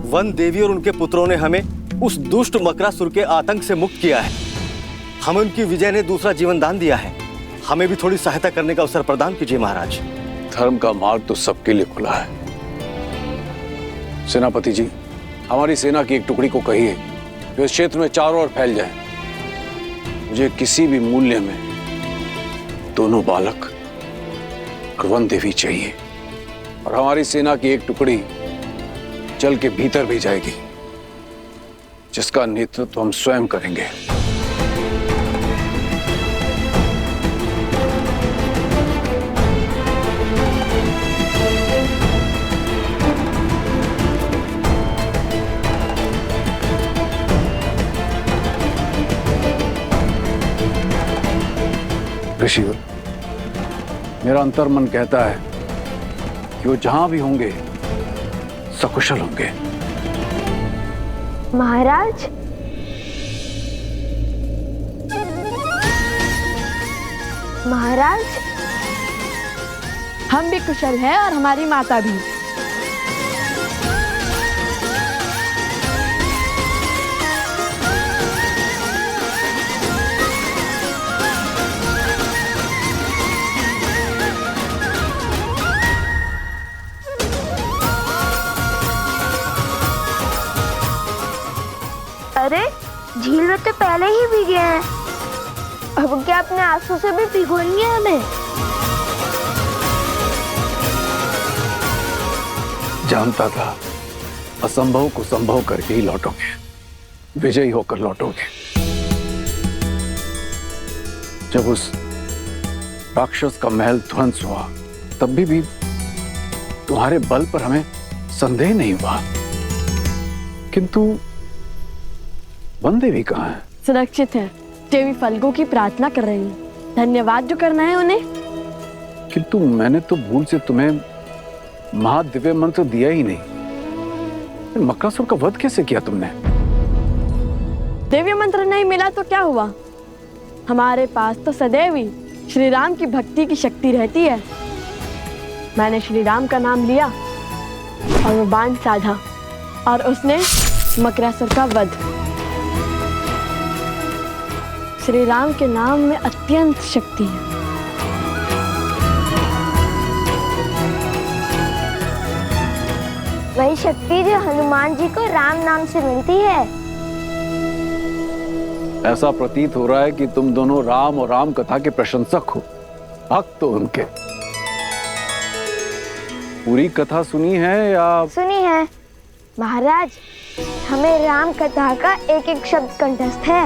One देवी और उनके पुत्रों ने हमें उस दुष्ट मकरासुर के आतंक से मुक्त किया है। हमें उनकी विजय ने दूसरा जीवन दान दिया है। हमें भी थोड़ी सहायता करने का अवसर प्रदान कीजिए महाराज। धर्म का मार्ग तो सबके लिए खुला है। सेनापति जी, हमारी सेना की एक टुकड़ी को कहिए जो इस क्षेत्र में चारों ओर फैल जाए। मुझे किसी भी मूल्य में दोनों बालक वन देवी चाहिए, और हमारी सेना की एक टुकड़ी जल के भीतर भी जाएगी, जिसका नेतृत्व हम स्वयं करेंगे। ऋषि, मेरा अंतर्मन कहता है कि वो जहां भी होंगे सकुशल होंगे। महाराज, महाराज, हम भी कुशल हैं और हमारी माता भी। अरे, झील में तो पहले ही भीगे हैं, अब क्या अपने आंसू से भी भिगोएंगे हमें? जानता था असंभव को संभव करके ही लौटोगे, विजयी होकर लौटोगे। जब उस राक्षस का महल ध्वंस हुआ तब भी तुम्हारे बल पर हमें संदेह नहीं हुआ, किंतु वन देवी कहाँ है? सुरक्षित है। देवी फल्गु की प्रार्थना कर रही है। धन्यवाद जो करना है उन्हें। किंतु मैंने तो भूल से तुम्हें महादिव्य मंत्र दिया ही नहीं। मकरासुर का वध कैसे किया तुमने? दिव्य मंत्र नहीं मिला तो क्या हुआ? हमारे पास तो सदैव ही श्री राम की भक्ति की शक्ति रहती है। मैंने श्री राम का नाम लिया और वो बाण साधा और उसने मकरासुर का वध। श्री राम के नाम में अत्यंत शक्ति है। वही शक्ति जो हनुमान जी को राम नाम से मिलती है। ऐसा प्रतीत हो रहा है कि तुम दोनों राम और राम कथा के प्रशंसक हो, भक्त हो उनके। पूरी कथा सुनी है या? सुनी है महाराज, हमें राम कथा का एक एक शब्द कंठस्थ है।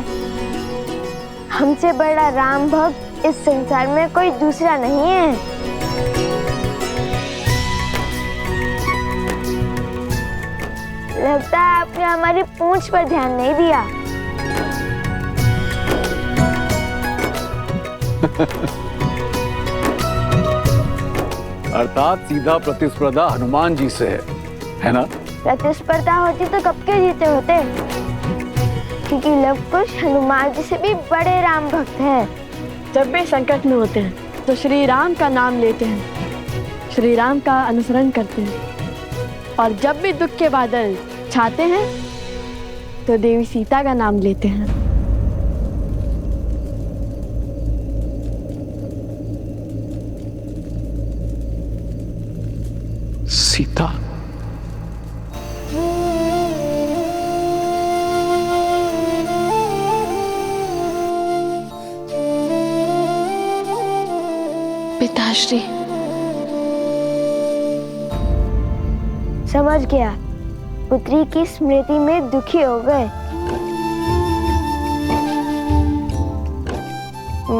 हमसे बड़ा राम भक्त इस संसार में कोई दूसरा नहीं है। लगता है आपने हमारी पूंछ पर ध्यान नहीं दिया। अर्थात सीधा प्रतिस्पर्धा हनुमान जी से है ना? प्रतिस्पर्धा होती तो कब के जीते होते, क्योंकि लव कुश हनुमान जी से भी बड़े राम भक्त हैं। जब भी संकट में होते हैं तो श्री राम का नाम लेते हैं, श्री राम का अनुसरण करते हैं, और जब भी दुख के बादल छाते हैं तो देवी सीता का नाम लेते हैं। सीता? पिताश्री। समझ गया, पुत्री की स्मृति में दुखी हो गए।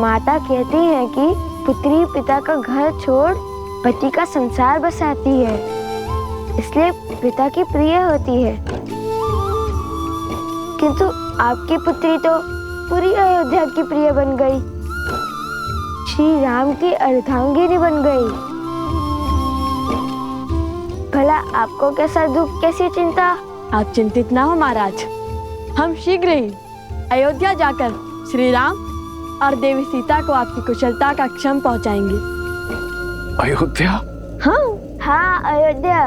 माता कहती है कि पुत्री पिता का घर छोड़ पति का संसार बसाती है, इसलिए पिता की प्रिय होती है। किंतु आपकी पुत्री तो पूरी अयोध्या की प्रिय बन गई, श्री राम की अर्धांगिनी बन गई। भला आपको कैसा दुख, कैसी चिंता? आप चिंतित ना हो महाराज, हम शीघ्र ही अयोध्या जाकर श्री राम और देवी सीता को आपकी कुशलता का क्षम पहुंचाएंगे। अयोध्या? हाँ हाँ, अयोध्या,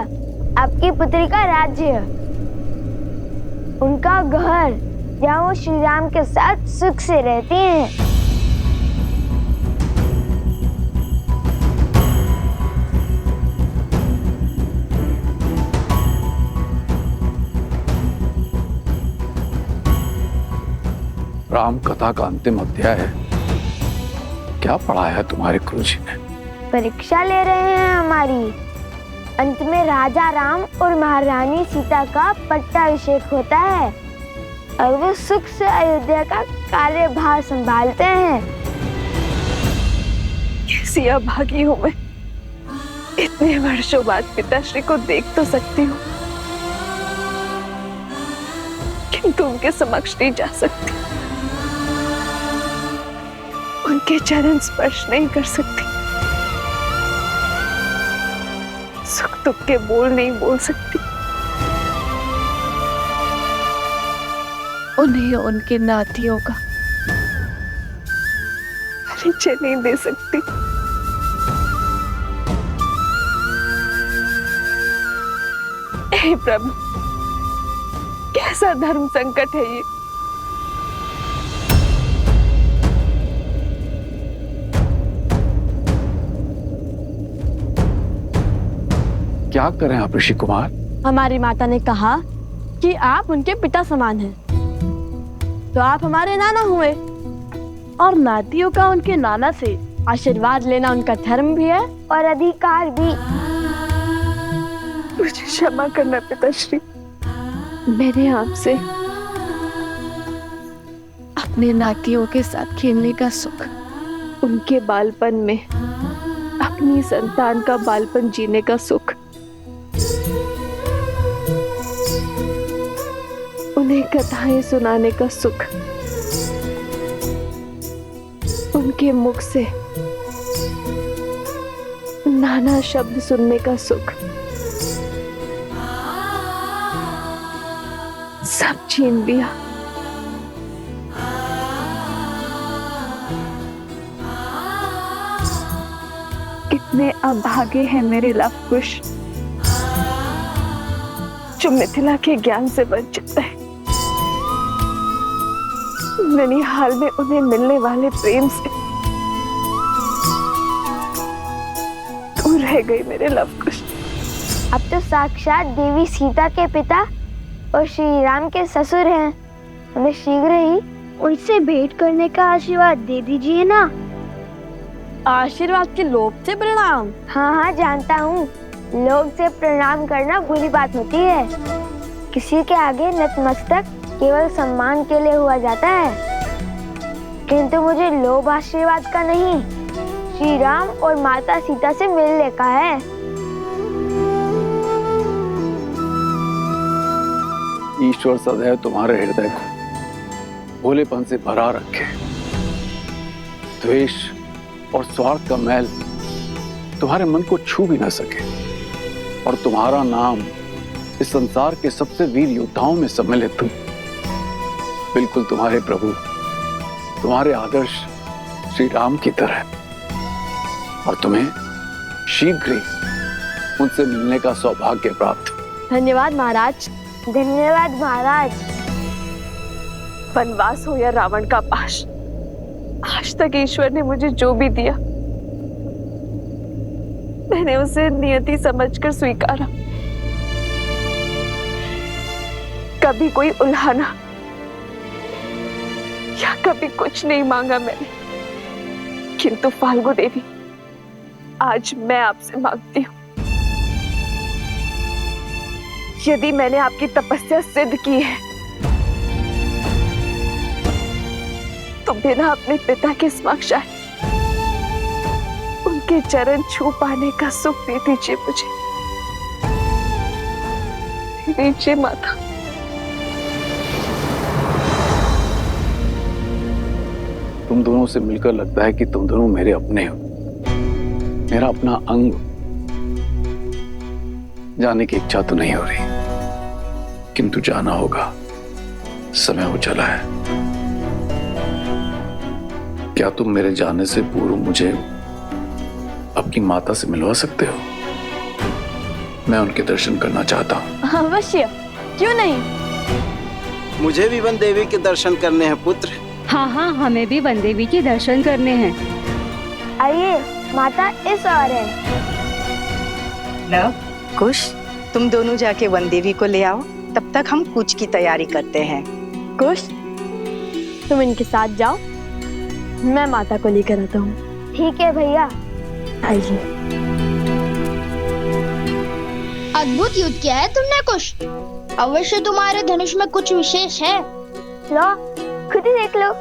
आपकी पुत्री का राज्य। उनका घर, जहाँ वो श्री राम के साथ सुख से रहती हैं। राम कथा का अंतिम अध्याय है। क्या पढ़ाया है तुम्हारे गुरुजी ने? परीक्षा ले रहे हैं हमारी। अंत में राजा राम और महारानी सीता का पट्टाभिषेक होता है और वो सुख से अयोध्या का कार्यभार संभालते हैं। कैसी अभागी हूँ मैं। इतने वर्षों बाद पिताश्री को देख तो सकती हूँ, किंतु उनके समक्ष नहीं जा सकती, उनके चरण स्पर्श नहीं कर सकती, सुख दुख के बोल नहीं बोल सकती, उन्हें उनके नातियों का परिचय नहीं दे सकती। हे प्रभु, कैसा धर्म संकट है ये। क्या करें आप ऋषि कुमार? हमारी माता ने कहा कि आप उनके पिता समान हैं, तो आप हमारे नाना हुए और नातियों का उनके नाना से आशीर्वाद लेना उनका धर्म भी है और अधिकार भी। मुझे क्षमा करना पिताश्री, मैंने आपसे अपने नातियों के साथ खेलने का सुख, उनके बालपन में अपनी संतान का बालपन जीने का सुख, उन्हें कथाएं सुनाने का सुख, उनके मुख से नाना शब्द सुनने का सुख सब छीन लिया। कितने अभागे हैं मेरे लवकुश, जो मिथिला के ज्ञान से वंचित है। ननिहाल में उन्हें मिलने वाले प्रेम से दूर रह गई मेरे लवकुश। अब तो साक्षात देवी सीता के पिता और श्री राम के ससुर हैं। हमें शीघ्र ही उनसे भेंट करने का आशीर्वाद दे दीजिए ना। आशीर्वाद के लोभ से प्रणाम? हाँ हाँ जानता हूँ, लोग से प्रणाम करना बुरी बात होती है। किसी के आगे नतमस्तक केवल सम्मान के लिए हुआ जाता है, किंतु मुझे लोभ आशीर्वाद का नहीं, श्री राम और माता सीता से मिलने का है। ईश्वर सदैव तुम्हारे हृदय को भोलेपन से भरा रखे। द्वेष और स्वार्थ का मैल तुम्हारे मन को छू भी न सके, और तुम्हारा नाम इस संसार के सबसे वीर योद्धाओं में सम्मिलित हो। बिल्कुल तुम्हारे प्रभु, तुम्हारे आदर्श श्री राम की तरह, और तुम्हें शीघ्र ही उनसे मिलने का सौभाग्य प्राप्त। धन्यवाद महाराज। धन्यवाद महाराज। वनवास हो या रावण का पाश, आज तक ईश्वर ने मुझे जो भी दिया मैंने उसे नियति समझकर स्वीकारा। कभी कोई उल्हाना या कभी कुछ नहीं मांगा मैंने, किंतु फाल्गु देवी, आज मैं आपसे मांगती हूँ, यदि मैंने आपकी तपस्या सिद्ध की है तो बिना अपने पिता के समक्ष आए उनके चरण छू पाने का सुख दे दीजिए मुझे। दीजिए माता। तुम दोनों से मिलकर लगता है कि तुम दोनों मेरे अपने हो, मेरा अपना अंग। जाने की इच्छा तो नहीं हो रही, किंतु जाना होगा, समय हो चला है। क्या तुम मेरे जाने से पूर्व मुझे अपनी माता से मिलवा सकते हो? मैं उनके दर्शन करना चाहता हूँ। अवश्य, क्यों नहीं। मुझे भी वन देवी के दर्शन करने हैं पुत्र। हाँ हाँ, हमें भी वन देवी के दर्शन करने हैं। आइए, माता इस ओर है। लव, कुश, तुम दोनों जाके वन देवी को ले आओ, तब तक हम कूच की तैयारी करते हैं। कुश, तुम इनके साथ जाओ, मैं माता को लेकर आता हूँ। ठीक है भैया। आइए। अद्भुत युद्ध किया है तुमने कुश। अवश्य तुम्हारे धनुष में कुछ विशेष है। लो, खुद ही देख लो।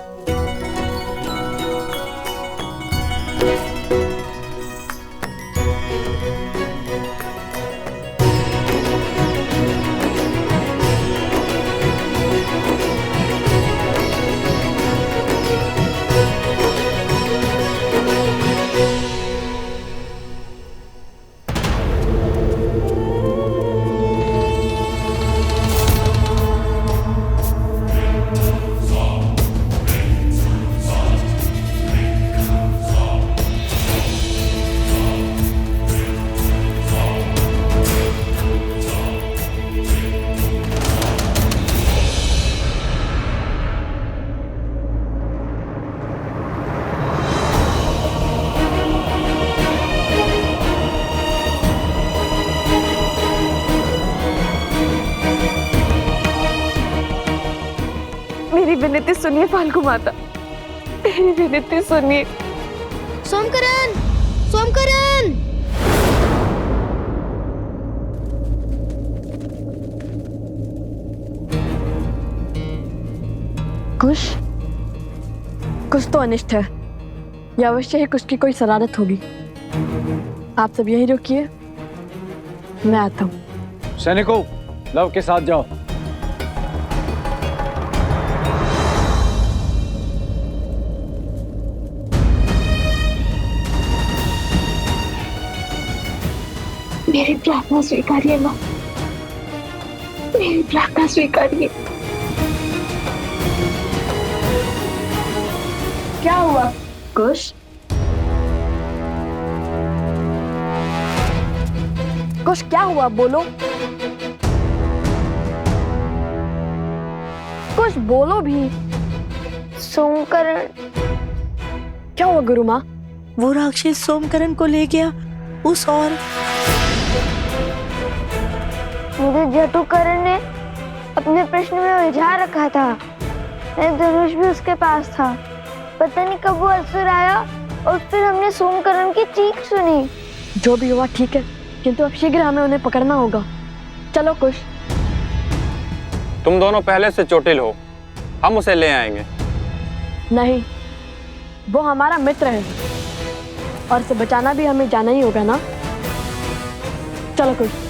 मेरी विनती सुनिए फाल्गु माता, मेरी विनती सुनिए। सोमकरण, सोमकरण। कुश, कुछ तो अनिष्ट है। यह अवश्य ही कुछ की कोई शरारत होगी। आप सब यहीं रुकिए, मैं आता हूँ। सैनिकों, लव के साथ जाओ। मेरी प्रार्थना स्वीकारिए माँ, मेरी प्रार्थना स्वीकारिए। क्या हुआ कुश? कुश क्या हुआ, बोलो। कुछ बोलो भी। सोमकरण। क्या हुआ गुरु माँ? वो राक्षस सोमकरण को ले गया उस और मुझे जटुकरण ने अपने प्रश्न में उलझा रखा था। मेरा धनुष भी उसके पास था। पता नहीं कब वो असुर आया और फिर हमने सोमकरण की चीख सुनी। जो भी हुआ ठीक है, किंतु अब शीघ्र हमें उन्हें पकड़ना होगा। चलो कुश। तुम दोनों पहले से चोटिल हो, हम उसे ले आएंगे। नहीं, वो हमारा मित्र है और उसे बचाना भी हमें जाना ही होगा ना। चलो कुश।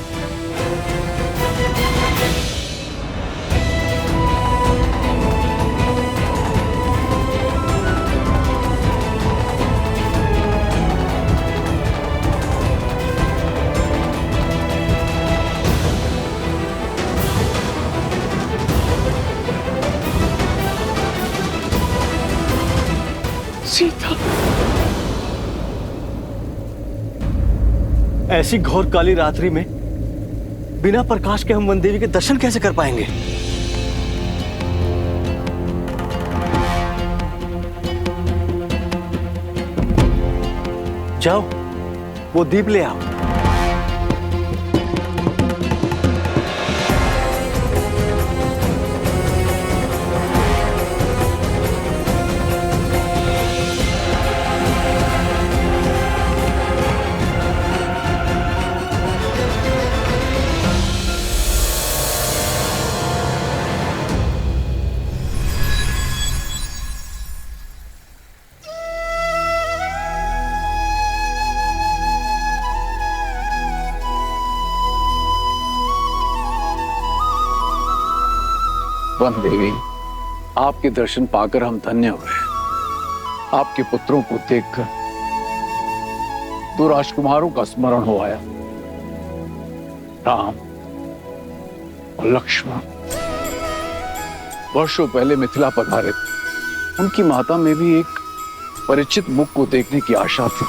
ऐसी घोर काली रात्रि में बिना प्रकाश के हम वन देवी के दर्शन कैसे कर पाएंगे? जाओ, वो दीप ले आओ। वन देवी, आपके दर्शन पाकर हम धन्य हुए। आपके पुत्रों को देखकर दो राजकुमारों का स्मरण हो आया, राम और लक्ष्मण। वर्षों पहले मिथिला पधारे थे। उनकी माता में भी एक परिचित मुख को देखने की आशा थी,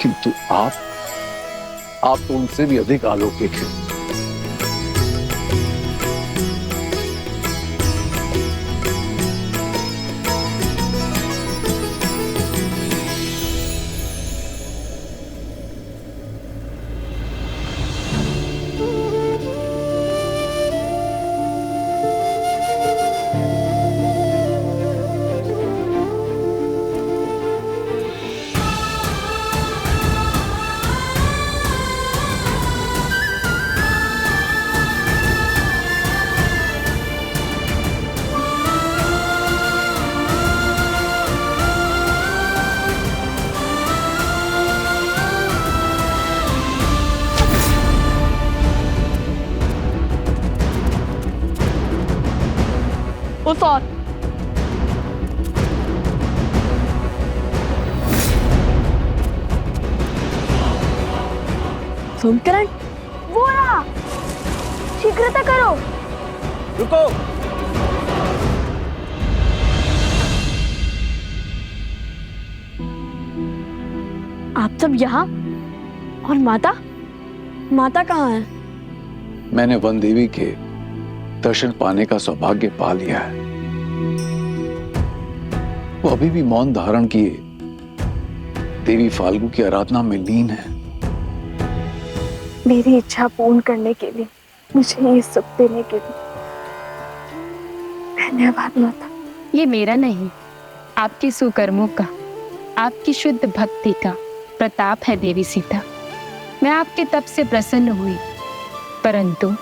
किंतु आप तो उनसे भी अधिक अलौकिक हैं। उस और सोमकरण, वो रहा, शीघ्रता करो। रुको। आप सब यहाँ? और माता? माता कहाँ है? मैंने वन देवी के दर्शन पाने का सौभाग्य पा लिया है। वो अभी भी मौन धारण किए देवी फाल्गु की आराधना में लीन है। मेरी इच्छा पूर्ण करने के लिए, मुझे ये सुख देने के लिए धन्यवाद माता। ये मेरा नहीं, आपके सुकर्मों का, आपकी शुद्ध भक्ति का प्रताप है देवी सीता। मैं आपके तप से प्रसन्न हुई, परंतु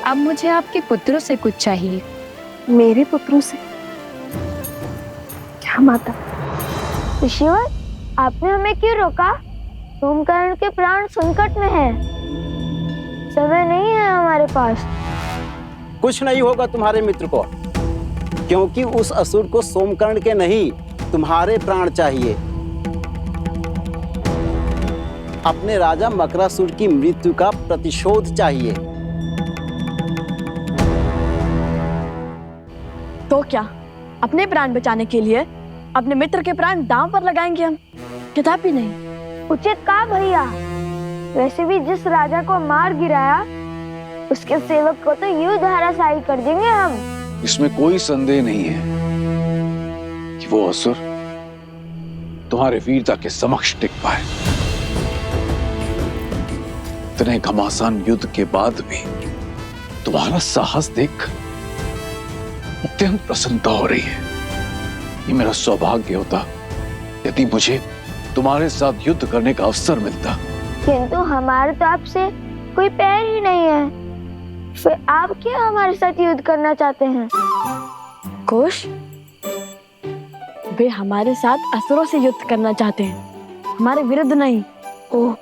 अब मुझे आपके पुत्रों से कुछ चाहिए। मेरे पुत्रों से? क्या माता? ऋषिवर, आपने हमें क्यों रोका? सोमकरण के प्राण संकट में हैं। समय नहीं है हमारे पास। कुछ नहीं होगा तुम्हारे मित्र को, क्योंकि उस असुर को सोमकर्ण के नहीं तुम्हारे प्राण चाहिए। अपने राजा मकरासुर की मृत्यु का प्रतिशोध चाहिए। तो क्या अपने प्राण बचाने के लिए अपने मित्र के प्राण दांव पर लगाएंगे हम? कदापि नहीं। उचित कहा भैया। वैसे भी जिस राजा को मार गिराया, उसके सेवक को तो यूं धराशायी कर देंगे हम। इसमें कोई संदेह नहीं है कि वो असुर तुम्हारे वीरता के समक्ष टिक पाए। इतने घमासान युद्ध के बाद भी तुम्हारा साहस देख अत्यंत प्रसन्नता हो रही है। ये मेरा सौभाग्य होता यदि मुझे तुम्हारे साथ युद्ध करने का अवसर मिलता। किंतु हमारे तो आपसे कोई पैर ही नहीं है, फिर आप क्या हमारे साथ युद्ध करना चाहते हैं? कुश, वे हमारे साथ असुरों से युद्ध करना चाहते हैं, हमारे विरुद्ध नहीं। ओह,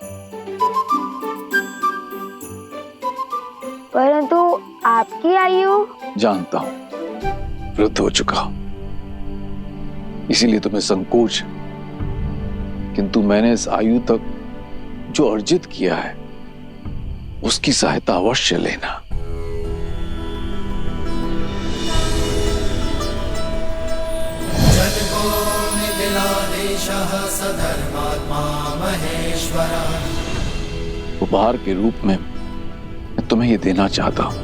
परंतु आपकी आयु? जानता हूं, वृद्ध हो चुका हूं, इसीलिए तुम्हें संकोच, किंतु मैंने इस आयु तक जो अर्जित किया है उसकी सहायता अवश्य लेना। उपहार के रूप में मैं तुम्हें ये देना चाहता हूं,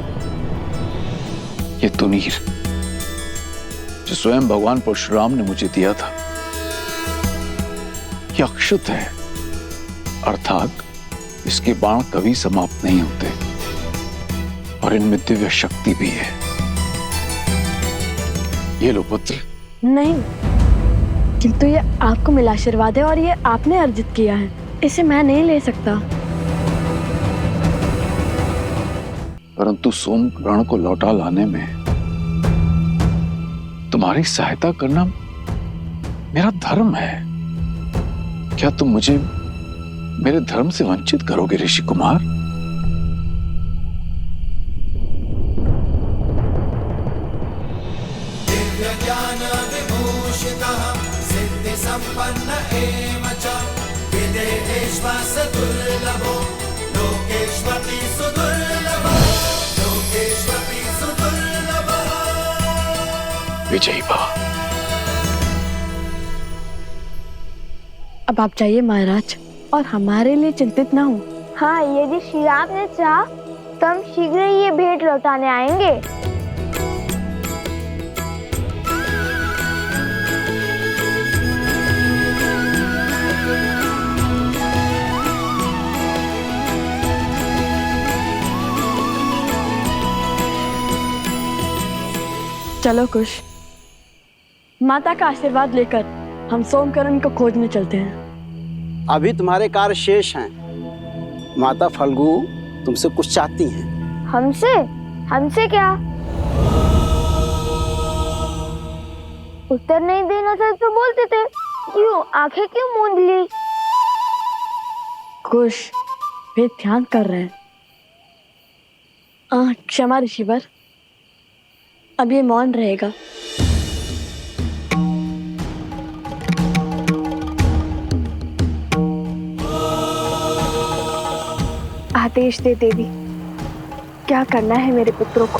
ये तुनीर जो स्वयं भगवान परशुराम ने मुझे दिया था। ये अक्षुत है, अर्थात इसके बाण कभी समाप्त नहीं होते और इनमें दिव्य शक्ति भी है। ये लो पुत्र। नहीं, किंतु ये आपको मिला आशीर्वाद है और ये आपने अर्जित किया है, इसे मैं नहीं ले सकता। परंतु सोमकर्ण को लौटा लाने में तुम्हारी सहायता करना मेरा धर्म है। क्या तुम मुझे मेरे धर्म से वंचित करोगे ऋषि कुमार? दिव्य ज्ञान विभूषितः सिद्धि संपन्न एवं च विदेहेश्वास दुर्लभो लोकेश्वपि सुदुर्लभो लोकेश्वपि सुदुर्लभो। विजयी भव। अब आप जाइए महाराज, और हमारे लिए चिंतित ना हो। हाँ, यदि श्री राम ने चाहा तो हम शीघ्र ही ये भेंट लौटाने आएंगे। चलो कुश, माता का आशीर्वाद लेकर हम सोमकर्ण को खोजने चलते हैं। अभी तुम्हारे कार्य शेष हैं। माता फल्गु तुमसे कुछ चाहती हैं। हमसे? हमसे क्या? उत्तर नहीं देना था तो बोलते थे, क्यों आंखें क्यों मूंद ली? कुश, वे ध्यान कर रहे हैं। क्षमा ऋषिवर, अब ये मौन रहेगा। आदेश दे देवी, क्या करना है मेरे पुत्रों को।